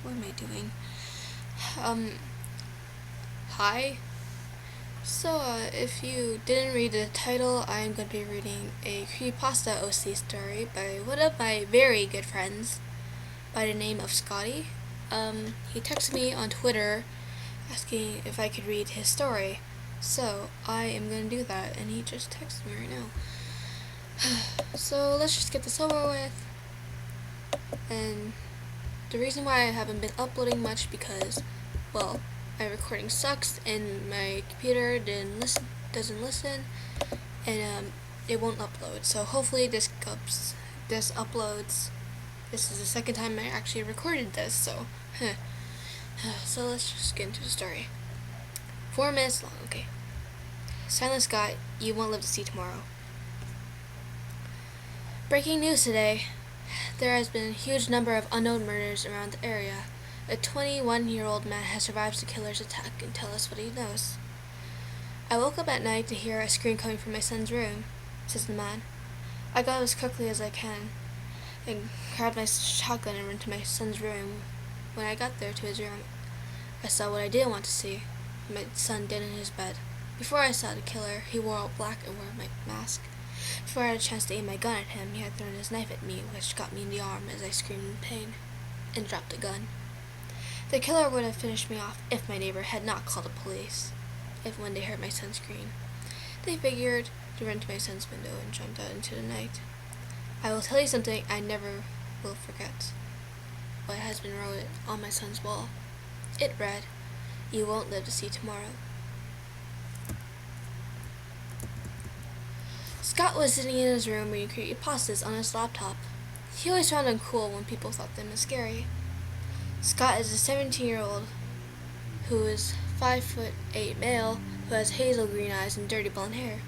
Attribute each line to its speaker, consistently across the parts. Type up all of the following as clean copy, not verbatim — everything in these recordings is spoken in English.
Speaker 1: What am I doing? Hi. If you didn't read the title, I am going to be reading a Creepypasta OC story by one of my very good friends by the name of Scotty. He texted me on Twitter asking if I could read his story. So, I am going to do that, and he just texted me right now. So, let's just get this over with. And the reason why I haven't been uploading much because, well, my recording sucks and my computer doesn't listen, and it won't upload. So hopefully this uploads. This is the second time I actually recorded this, so so let's just get into the story. 4 minutes long, okay. Silent Scott, you won't live to see tomorrow. Breaking news today. There has been a huge number of unknown murders around the area. A 21-year-old man has survived the killer's attack and tell us what he knows. I woke up at night to hear a scream coming from my son's room, says the man. I got up as quickly as I can and grabbed my shotgun and ran to my son's room. When I got there to his room, I saw what I didn't want to see. My son dead in his bed. Before I saw the killer, he wore all black and wore my mask. Before I had a chance to aim my gun at him, he had thrown his knife at me, which got me in the arm as I screamed in pain, and dropped the gun. The killer would have finished me off if my neighbor had not called the police. When they heard my son scream, they figured to run to my son's window and jumped out into the night. I will tell you something I never will forget. What has been wrote on my son's wall. It read, "You won't live to see tomorrow." Scott was sitting in his room reading creepypastas on his laptop. He always found them cool when people thought them as scary. Scott is a 17-year-old who is 5'8" male who has hazel green eyes and dirty blonde hair.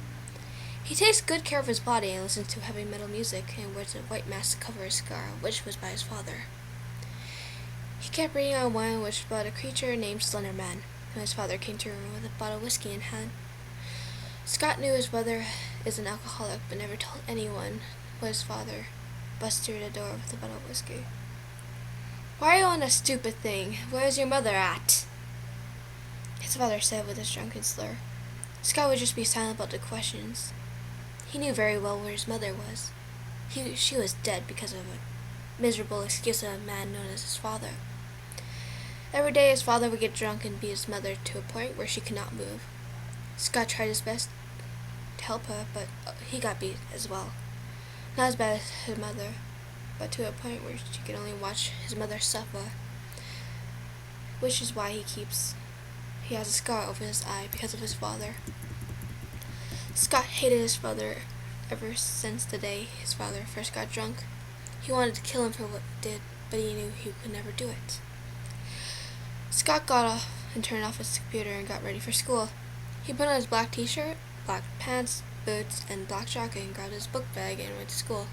Speaker 1: He takes good care of his body and listens to heavy metal music and wears a white mask to cover his scar, which was by his father. He kept reading on one which was about a creature named Slender Man, when his father came to her room with a bottle of whiskey in hand. Scott knew his brother is an alcoholic but never told anyone what his father busted through the door with a bottle of whiskey. "Why are you on a stupid thing? Where's your mother at?" his father said with a drunken slur. Scott would just be silent about the questions. He knew very well where his mother was. She was dead because of a miserable excuse of a man known as his father. Every day his father would get drunk and beat his mother to a point where she could not move. Scott tried his best to help her, but he got beat as well. Not as bad as his mother, but to a point where she could only watch his mother suffer, which is why he has a scar over his eye because of his father. Scott hated his father ever since the day his father first got drunk. He wanted to kill him for what he did, but he knew he could never do it. Scott got up and turned off his computer and got ready for school. He put on his black t-shirt, black pants, boots, and black jacket and grabbed his book bag and went to school.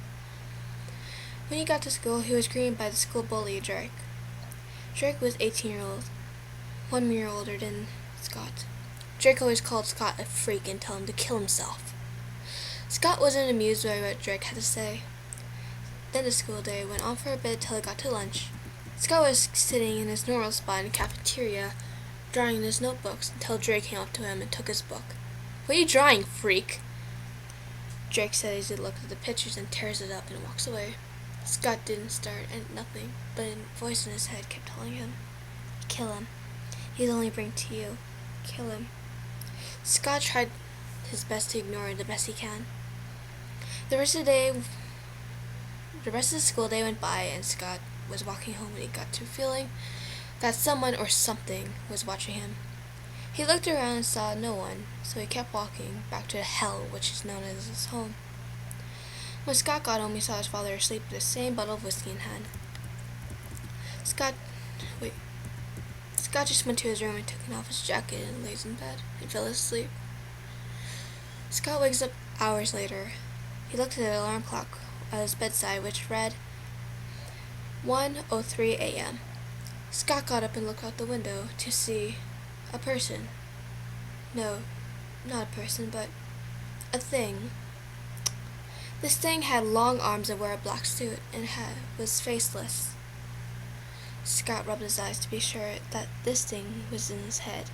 Speaker 1: When he got to school, he was greeted by the school bully, Drake. Drake was 18-year-old, 1 year older than Scott. Drake always called Scott a freak and told him to kill himself. Scott wasn't amused by what Drake had to say. Then the school day went on for a bit till it got to lunch. Scott was sitting in his normal spot in the cafeteria, drawing in his notebooks until Drake came up to him and took his book. "What are you drawing, freak?" Drake said as he looked at the pictures and tears it up and walks away. Scott didn't start at nothing, but a voice in his head kept telling him, "Kill him. He'll only bring to you. Kill him." Scott tried his best to ignore it the best he can. The rest of the school day went by, and Scott was walking home when he got to feeling that someone or something was watching him. He looked around and saw no one, so he kept walking back to hell, which is known as his home. When Scott got home, he saw his father asleep with the same bottle of whiskey in hand. Scott just went to his room and took off his jacket and lays in bed and fell asleep. Scott wakes up hours later. He looked at the alarm clock at his bedside, which read 1:03 a.m. Scott got up and looked out the window to see a person. No, not a person, but a thing. This thing had long arms and wore a black suit and was faceless. Scott rubbed his eyes to be sure that this thing was in his head.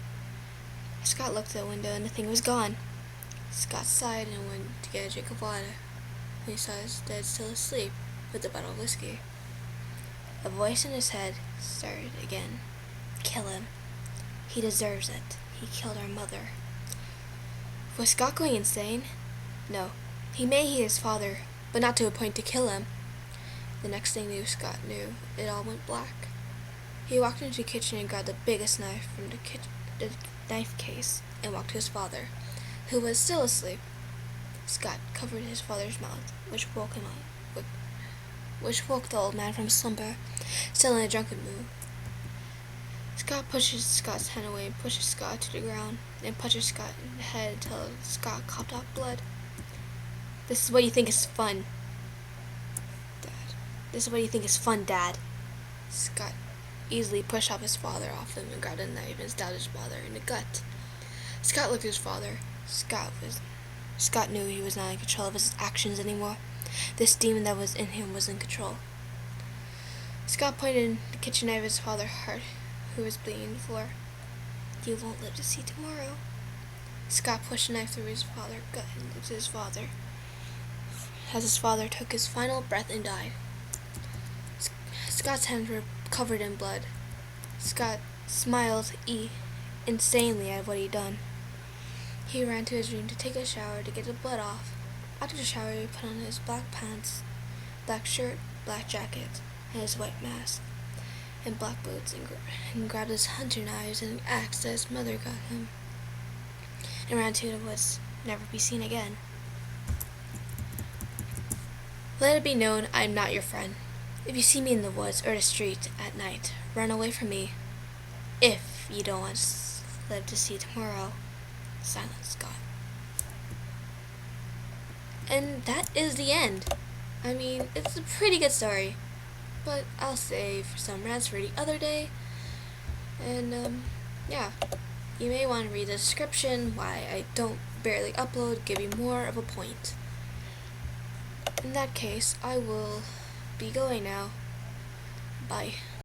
Speaker 1: Scott looked at the window and the thing was gone. Scott sighed and went to get a drink of water when he saw his dad still asleep with a bottle of whiskey. A voice in his head started again. Kill him. He deserves it. He killed our mother. Was Scott going insane? No. He may hate his father, but not to a point to kill him. The next thing Scott knew, it all went black. He walked into the kitchen and grabbed the biggest knife from the knife case and walked to his father, who was still asleep. Scott covered his father's mouth, which woke the old man from slumber, still in a drunken mood. Scott pushes Scott's hand away and pushes Scott to the ground, and punches Scott in the head until Scott coughed out blood. This is what you think is fun, Dad. This is what you think is fun, Dad. Scott easily pushed his father off him and grabbed a knife and stabbed his father in the gut. Scott looked at his father. Scott knew he was not in control of his actions anymore. This demon that was in him was in control. Scott pointed the kitchen knife at his father's heart, who was bleeding on the floor. You won't live to see tomorrow. Scott pushed the knife through his father's gut and looked at his father as his father took his final breath and died. Scott's hands were covered in blood. Scott smiled insanely at what he'd done. He ran to his room to take a shower to get the blood off. After the shower, he put on his black pants, black shirt, black jacket, and his white mask, and black boots, and grabbed his hunter knives and an axe that his mother got him, and ran to the woods, never be seen again. Let it be known I am not your friend. If you see me in the woods or the street at night, run away from me. If you don't want to live to see tomorrow, Silent Scott. And that is the end. I mean, it's a pretty good story, but I'll save some rants for the other day. And yeah, you may want to read the description, why I don't barely upload, give you more of a point. In that case, I will be going now. Bye.